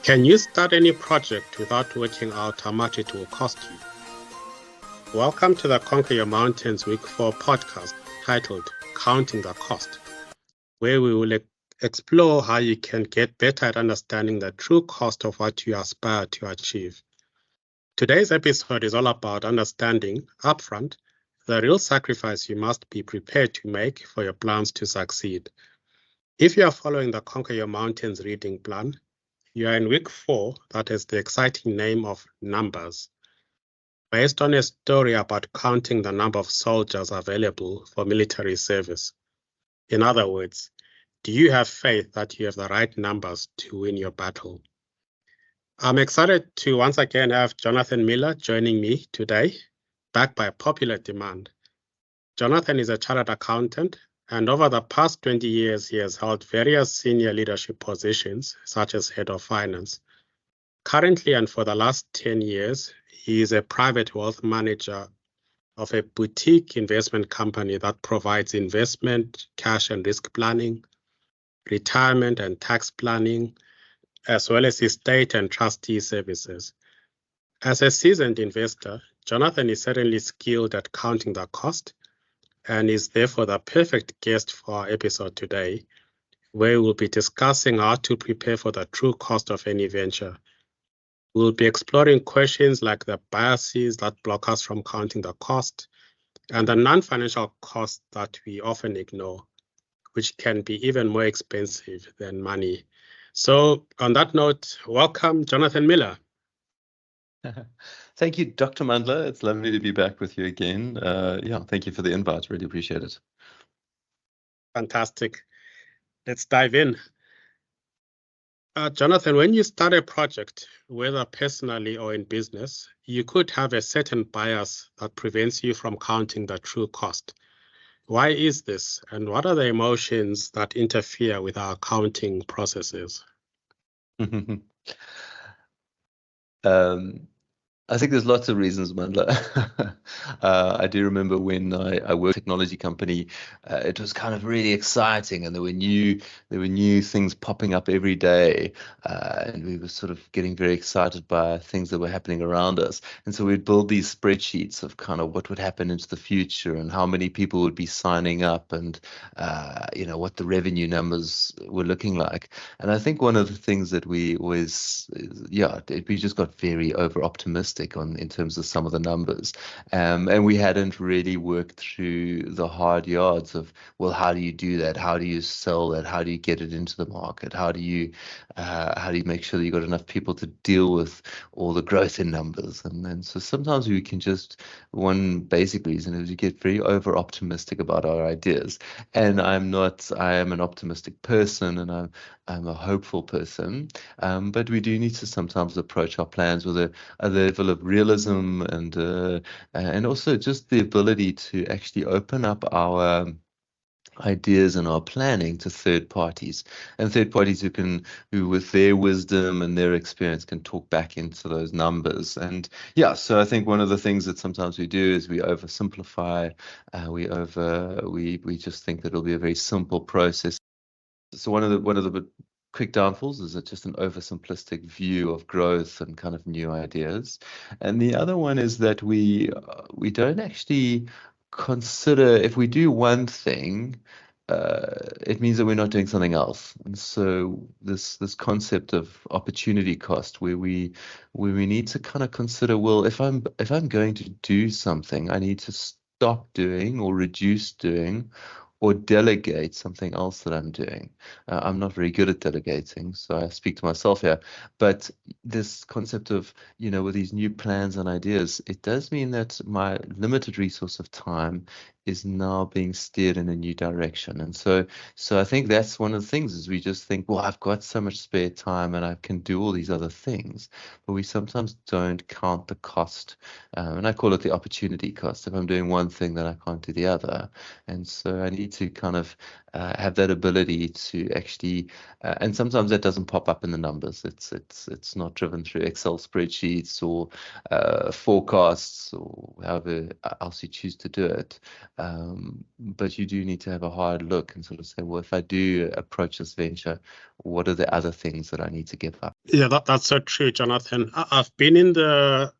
Can you start any project without working out how much it will cost you? Welcome to the Conquer Your Mountains Week 4 podcast titled Counting the Cost, where we will explore how you can get better at understanding the true cost of what you aspire to achieve. Today's episode is all about understanding upfront the real sacrifice you must be prepared to make for your plans to succeed. If you are following the Conquer Your Mountains reading plan, you are in week 4 that has the exciting name of Numbers, based on a story about counting the number of soldiers available for military service. In other words, do you have faith that you have the right numbers to win your battle? I'm excited to once again have Jonathan Miller joining me today, backed by popular demand. Jonathan is a chartered accountant, and over the past 20 years, he has held various senior leadership positions, such as head of finance. Currently, and for the last 10 years, he is a private wealth manager of a boutique investment company that provides investment, cash and risk planning, retirement and tax planning, as well as estate and trustee services. As a seasoned investor, Jonathan is certainly skilled at counting the cost and is therefore the perfect guest for our episode today, where we'll be discussing how to prepare for the true cost of any venture. We'll be exploring questions like the biases that block us from counting the cost and the non-financial costs that we often ignore, which can be even more expensive than money. So on that note, welcome, Jonathan Miller. Thank you, Dr. Mandla. It's lovely to be back with you again. Thank you for the invite. Really appreciate it. Fantastic. Let's dive in. Jonathan, when you start a project, whether personally or in business, you could have a certain bias that prevents you from counting the true cost. Why is this, and what are the emotions that interfere with our counting processes? I think there's lots of reasons, Mandla. I do remember when I worked at a technology company, it was kind of really exciting, and there were new things popping up every day, and we were sort of getting very excited by things that were happening around us. And so we'd build these spreadsheets of kind of what would happen into the future and how many people would be signing up, and what the revenue numbers were looking like. And I think one of the things that we always, we just got very over optimistic in terms of some of the numbers, and we hadn't really worked through the hard yards of, well, how do you do that? How do you sell that? How do you get it into the market? How do you make sure that you got enough people to deal with all the growth in numbers? And so sometimes we can just, one basic reason is we get very over optimistic about our ideas. And I am an optimistic person, and I'm a hopeful person, but we do need to sometimes approach our plans with a level of realism and also just the ability to actually open up our ideas and our planning to third parties, and third parties who with their wisdom and their experience can talk back into those numbers. And so I think one of the things that sometimes we do is we oversimplify. We just think that it'll be a very simple process. So one of the quick downfalls is just an oversimplistic view of growth and kind of new ideas. And the other one is that we don't actually consider, if we do one thing, it means that we're not doing something else. And so this concept of opportunity cost, where we need to kind of consider, well, if I'm going to do something, I need to stop doing or reduce doing or delegate something else that I'm doing. I'm not very good at delegating, so I speak to myself here. But this concept of, with these new plans and ideas, it does mean that my limited resource of time is now being steered in a new direction. And so I think that's one of the things, is we just think, well, I've got so much spare time and I can do all these other things, but we sometimes don't count the cost. And I call it the opportunity cost. If I'm doing one thing, then I can't do the other. And so I need need to kind of have that ability to actually, and sometimes that doesn't pop up in the numbers. It's not driven through Excel spreadsheets or forecasts or however else you choose to do it. But you do need to have a hard look and sort of say, well, if I do approach this venture, what are the other things that I need to give up? Yeah, that's so true, Jonathan. I've been in the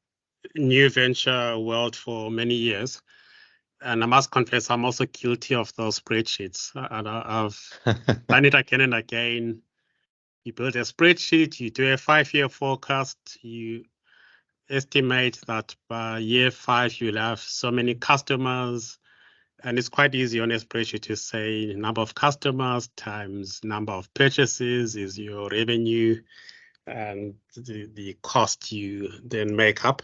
new venture world for many years, and I must confess I'm also guilty of those spreadsheets. And I've done it again and again. You build a spreadsheet, you do a 5-year forecast, you estimate that by year 5 you'll have so many customers, and it's quite easy on a spreadsheet to say number of customers times number of purchases is your revenue and the cost you then make up.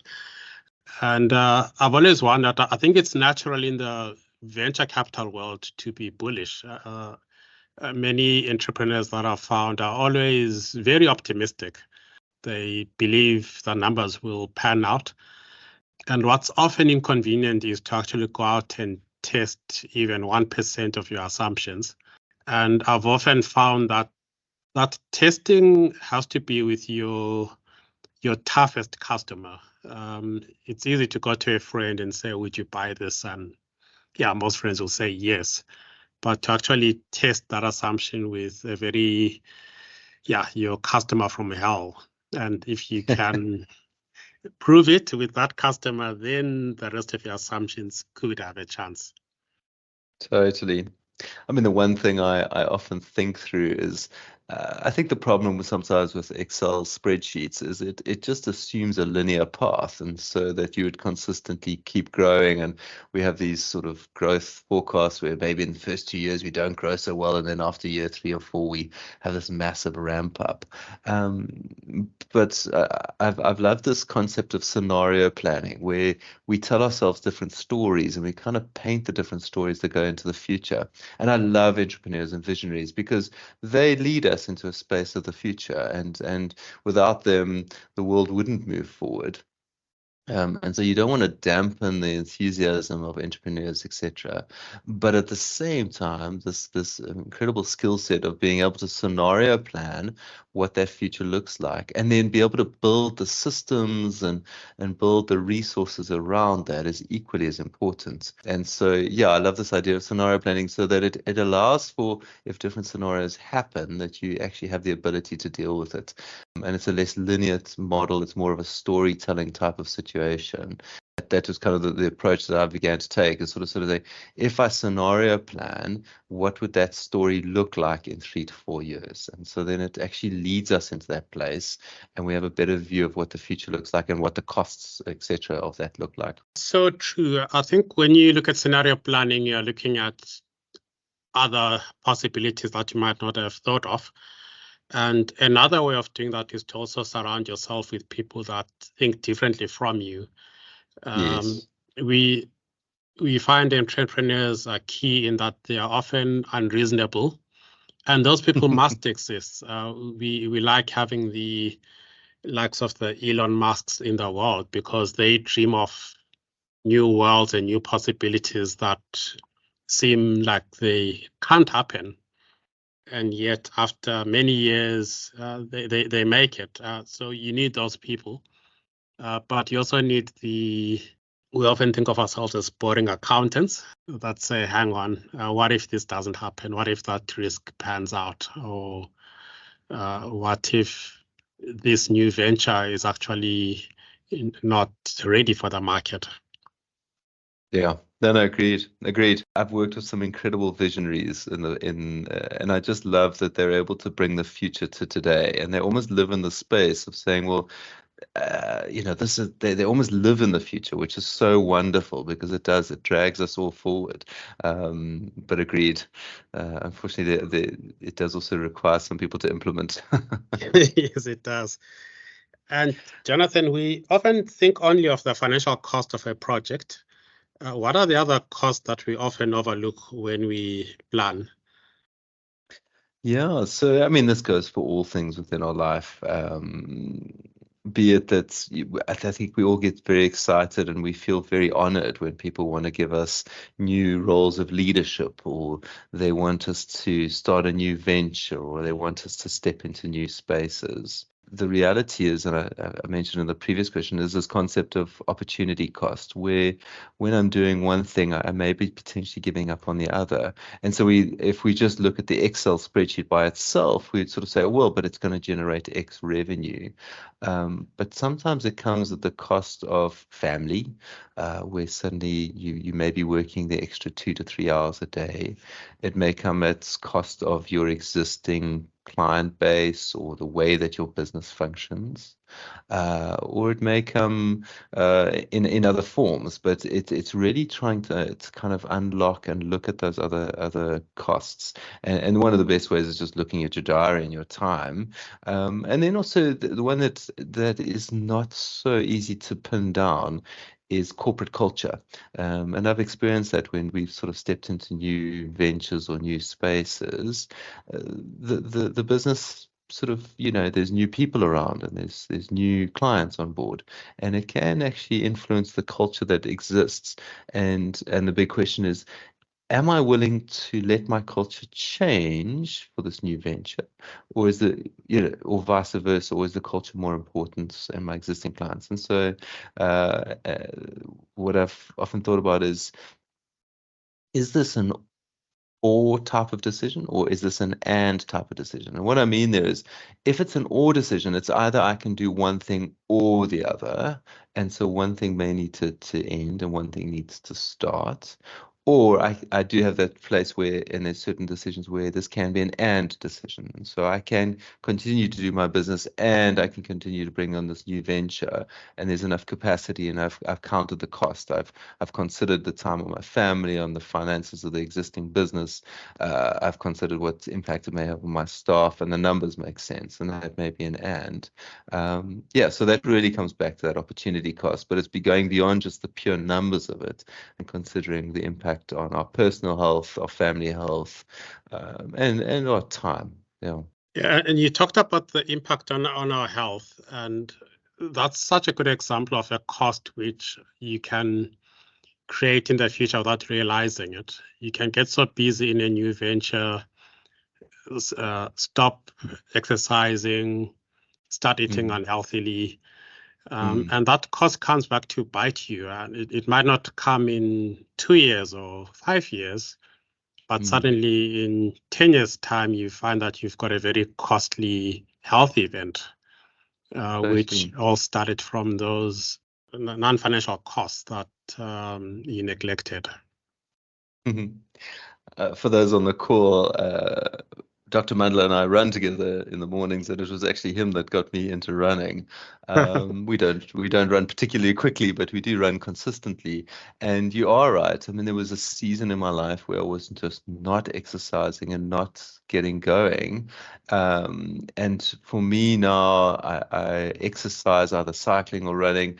And I've always wondered, I think it's natural in the venture capital world to be bullish. Many entrepreneurs that I've found are always very optimistic. They believe the numbers will pan out. And what's often inconvenient is to actually go out and test even 1% of your assumptions. And I've often found that testing has to be with your toughest customer. It's easy to go to a friend and say, would you buy this? And yeah, most friends will say yes. But to actually test that assumption with a very, your customer from hell. And if you can prove it with that customer, then the rest of your assumptions could have a chance. Totally. I mean, the one thing I often think through is, I think the problem sometimes with Excel spreadsheets is it just assumes a linear path, and so that you would consistently keep growing. And we have these sort of growth forecasts where maybe in the first 2 years we don't grow so well, and then after year 3 or 4 we have this massive ramp up. But I've loved this concept of scenario planning, where we tell ourselves different stories and we kind of paint the different stories that go into the future. And I love entrepreneurs and visionaries because they lead us into a space of the future, and without them, the world wouldn't move forward. And so you don't want to dampen the enthusiasm of entrepreneurs, etc. But at the same time, this incredible skill set of being able to scenario plan what that future looks like, and then be able to build the systems and build the resources around that is equally as important. And so, yeah, I love this idea of scenario planning, so that it allows for, if different scenarios happen, that you actually have the ability to deal with it. And it's a less linear model. It's more of a storytelling type of situation. That was kind of the approach that I began to take, is sort of say, if I scenario plan, what would that story look like in 3 to 4 years? And so then it actually leads us into that place, and we have a better view of what the future looks like and what the costs, etc., of that look like. So true. I think when you look at scenario planning, you're looking at other possibilities that you might not have thought of. And another way of doing that is to also surround yourself with people that think differently from you. Yes. We find entrepreneurs are key in that they are often unreasonable, and those people must exist. We like having the likes of the Elon Musks in the world, because they dream of new worlds and new possibilities that seem like they can't happen. And yet after many years, they make it. So you need those people. But you also need we often think of ourselves as boring accountants that say, hang on, what if this doesn't happen? What if that risk pans out? Or what if this new venture is actually not ready for the market? Yeah, no, agreed. I've worked with some incredible visionaries and I just love that they're able to bring the future to today, and they almost live in the space of saying, well, they almost live in the future, which is so wonderful, because it drags us all forward. But agreed. Unfortunately, it does also require some people to implement. Yes, it does. And Jonathan, we often think only of the financial cost of a project. What are the other costs that we often overlook when we plan? Yeah, so I mean, this goes for all things within our life. be it that I think we all get very excited and we feel very honored when people want to give us new roles of leadership, or they want us to start a new venture, or they want us to step into new spaces. The reality is, and I mentioned in the previous question, is this concept of opportunity cost, where when I'm doing one thing, I may be potentially giving up on the other. And so if we just look at the Excel spreadsheet by itself, we'd sort of say, oh, well, but it's going to generate X revenue. But sometimes it comes at the cost of family, where suddenly you may be working the extra 2 to 3 hours a day. It may come at cost of your existing client base or the way that your business functions, or it may come in other forms. But it's really trying to kind of unlock and look at those other costs. And one of the best ways is just looking at your diary and your time. And then also the one that is not so easy to pin down is corporate culture. And I've experienced that when we've sort of stepped into new ventures or new spaces, the business sort of, there's new people around and there's new clients on board, and it can actually influence the culture that exists. And the big question is, am I willing to let my culture change for this new venture? Or is it, or vice versa, or is the culture more important than my existing clients? And so what I've often thought about is this an or type of decision, or is this an and type of decision? And what I mean there is, if it's an or decision, it's either I can do one thing or the other, and so one thing may need to end and one thing needs to start. Or I do have that place where, and there's certain decisions where this can be an and decision. And so I can continue to do my business and I can continue to bring on this new venture, and there's enough capacity, and I've counted the cost. I've considered the time of my family, on the finances of the existing business. I've considered what impact it may have on my staff, and the numbers make sense, and that may be an and. So that really comes back to that opportunity cost, but it's going beyond just the pure numbers of it and considering the impact on our personal health, our family health, and our time. Yeah. Yeah, and you talked about the impact on our health, and that's such a good example of a cost which you can create in the future without realizing it. You can get so busy in a new venture, stop exercising, start eating unhealthily, and that cost comes back to bite you. And it might not come in 2 years or 5 years, but suddenly in 10 years' time, you find that you've got a very costly health event, which all started from those non-financial costs that you neglected. For those on the call, Dr. Mandla and I run together in the mornings, and it was actually him that got me into running. We don't run particularly quickly, but we do run consistently. And you are right. I mean, there was a season in my life where I was just not exercising and not getting going. And for me now, I exercise either cycling or running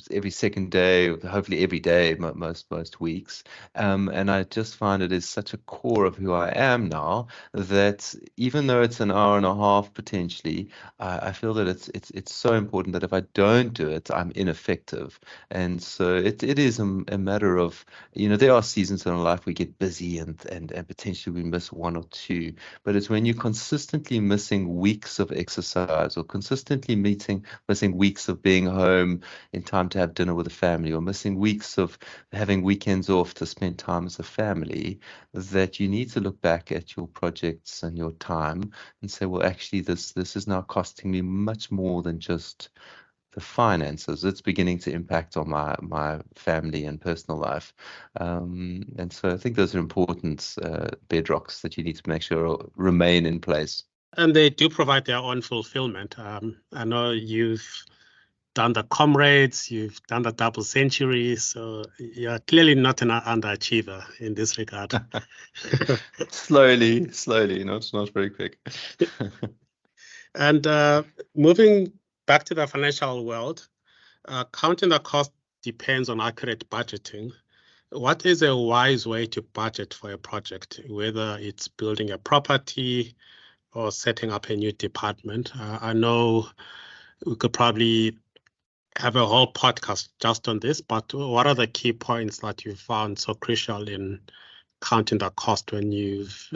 every second day, hopefully every day, most weeks. And I just find it is such a core of who I am now, that even though it's an hour and a half potentially, I feel that it's so important that if I don't do it, I'm ineffective. And so it is a matter of, there are seasons in our life we get busy and potentially we miss one or two, but it's when you're consistently missing weeks of exercise, or consistently missing weeks of being home in time to have dinner with the family, or missing weeks of having weekends off to spend time as a family, that you need to look back at your projects and your time and say, well, actually this is now costing me much more than just the finances. It's beginning to impact on my family and personal life. And so I think those are important bedrocks that you need to make sure remain in place. And they do provide their own fulfillment. I know you've done the comrades, you've done the double century, so you're clearly not an underachiever in this regard. slowly, not very quick. And moving back to the financial world, counting the cost depends on accurate budgeting. What is a wise way to budget for a project, whether it's building a property or setting up a new department? I know we could probably have a whole podcast just on this, but what are the key points that you found so crucial in counting the cost when you've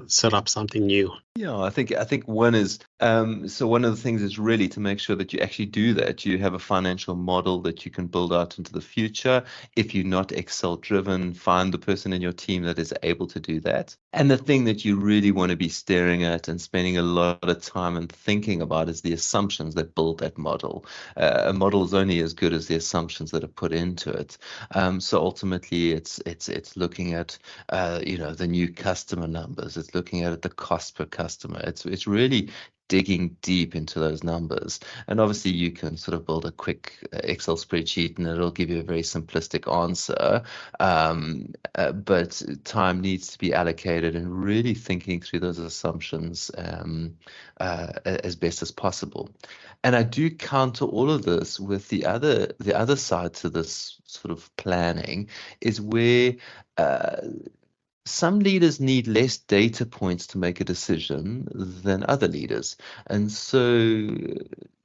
set up something new? Yeah, I think one is so one of the things is really to make sure that you actually do that. You have a financial model that you can build out into the future. If you're not Excel driven, find the person in your team that is able to do that. And the thing that you really want to be staring at and spending a lot of time and thinking about is the assumptions that build that model. A model is only as good as the assumptions that are put into it. So ultimately, it's looking at the new customer numbers. It's looking at the cost per customer. It's really digging deep into those numbers. And obviously you can sort of build a quick Excel spreadsheet and it'll give you a very simplistic answer. But time needs to be allocated and really thinking through those assumptions as best as possible. And I do counter all of this with the other side to this sort of planning is where some leaders need less data points to make a decision than other leaders. And so,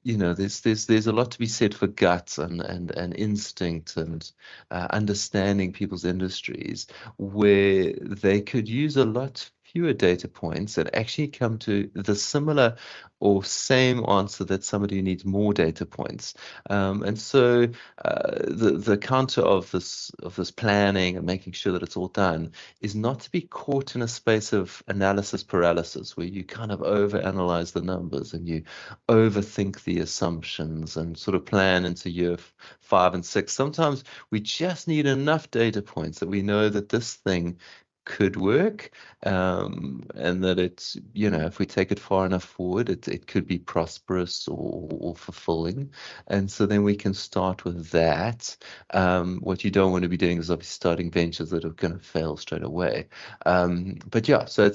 there's a lot to be said for guts and instinct and understanding people's industries where they could use a lot fewer data points and actually come to the similar or same answer that somebody who needs more data points. And so the counter of this planning and making sure that it's all done is not to be caught in a space of analysis paralysis where you kind of overanalyze the numbers and you overthink the assumptions and sort of plan into year 5 and 6. Sometimes we just need enough data points that we know that this thing could work, and that it's, if we take it far enough forward, it could be prosperous or fulfilling. And so then we can start with that. What you don't want to be doing is obviously starting ventures that are going to fail straight away. But yeah, so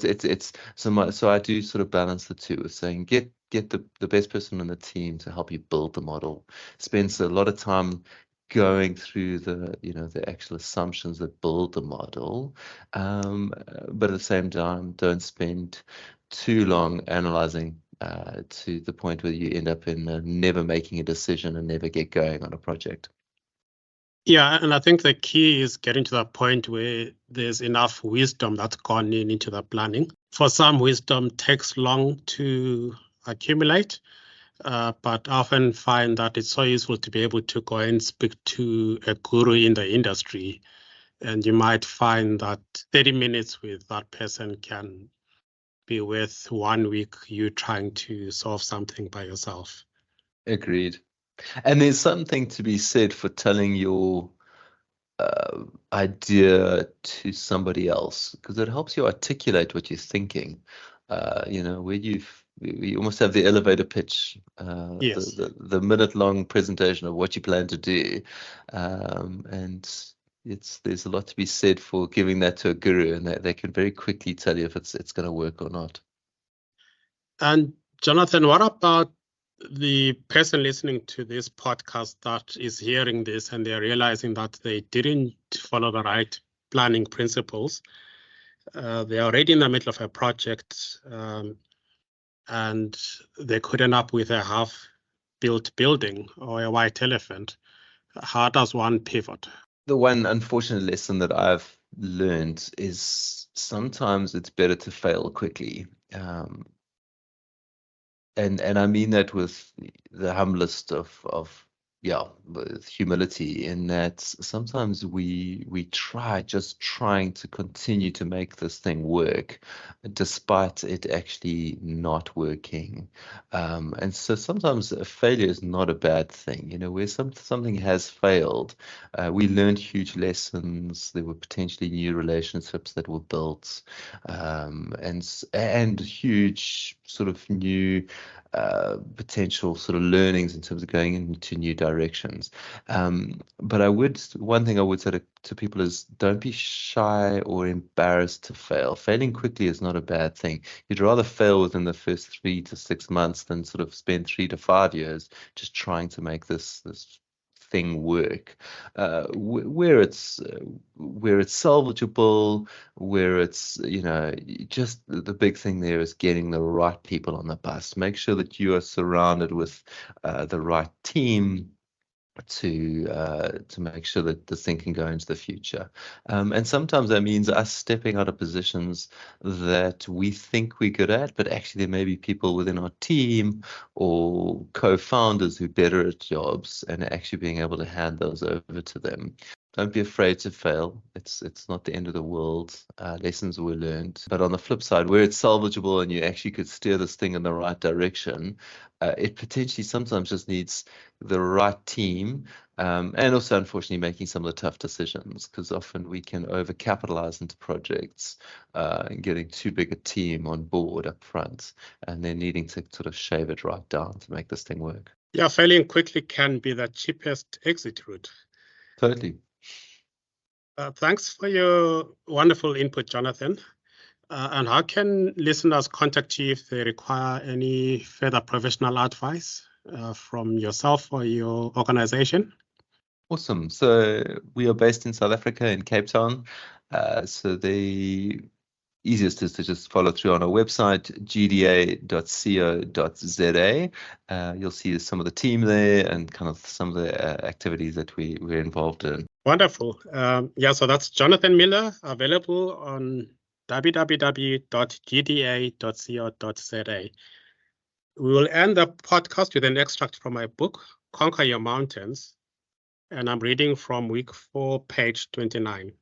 so I do sort of balance the two with saying get the best person on the team to help you build the model. Spends a lot of time going through the actual assumptions that build the model, but at the same time, don't spend too long analyzing to the point where you end up in never making a decision and never get going on a project. Yeah, and I think the key is getting to that point where there's enough wisdom that's gone into the planning. For some, wisdom takes long to accumulate. But I often find that it's so useful to be able to go and speak to a guru in the industry. And you might find that 30 minutes with that person can be worth 1 week you trying to solve something by yourself. Agreed. And there's something to be said for telling your idea to somebody else, because it helps you articulate what you're thinking. Where you almost have the elevator pitch, Yes. the minute-long presentation of what you plan to do, and there's a lot to be said for giving that to a guru, and they can very quickly tell you if it's going to work or not. And Jonathan, what about the person listening to this podcast that is hearing this and they're realizing that they didn't follow the right planning principles? They're already in the middle of a project, and they could end up with a half-built building or a white elephant. How does one pivot? The one unfortunate lesson that I've learned is sometimes it's better to fail quickly. And I mean that with the humblest of with humility, in that sometimes we trying to continue to make this thing work despite it actually not working. And so sometimes a failure is not a bad thing. Where something has failed, we learned huge lessons. There were potentially new relationships that were built, and huge sort of new potential sort of learnings in terms of going into new directions. But one thing I would say to people is don't be shy or embarrassed to fail. Failing quickly is not a bad thing. You'd rather fail within the first 3 to 6 months than sort of spend 3 to 5 years just trying to make this thing work, where it's salvageable, where it's, just the big thing there is getting the right people on the bus. Make sure that you are surrounded with the right team to make sure that this thing can go into the future. And sometimes that means us stepping out of positions that we think we're good at, but actually there may be people within our team or co-founders who are better at jobs, and actually being able to hand those over to them. Don't be afraid to fail. It's not the end of the world. Lessons were learned. But on the flip side, where it's salvageable and you actually could steer this thing in the right direction, it potentially sometimes just needs the right team, and also, unfortunately, making some of the tough decisions, because often we can overcapitalize into projects and getting too big a team on board up front, and then needing to sort of shave it right down to make this thing work. Yeah, failing quickly can be the cheapest exit route. Totally. Thanks for your wonderful input, Jonathan. And how can listeners contact you if they require any further professional advice from yourself or your organization? Awesome. So we are based in South Africa, in Cape Town. So the easiest is to just follow through on our website, gda.co.za. You'll see some of the team there and kind of some of the activities that we're involved in. Wonderful. So that's Jonathan Miller, available on www.gda.co.za. We will end the podcast with an extract from my book, Conquer Your Mountains, and I'm reading from week 4, page 29.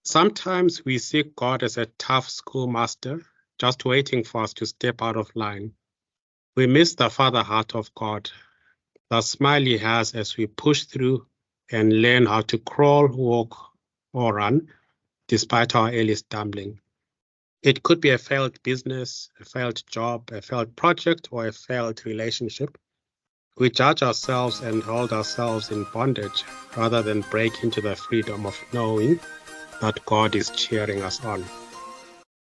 Sometimes we see God as a tough schoolmaster, just waiting for us to step out of line. We miss the father heart of God, the smile he has as we push through and learn how to crawl, walk, or run, despite our early stumbling. It could be a failed business, a failed job, a failed project, or a failed relationship. We judge ourselves and hold ourselves in bondage rather than break into the freedom of knowing that God is cheering us on.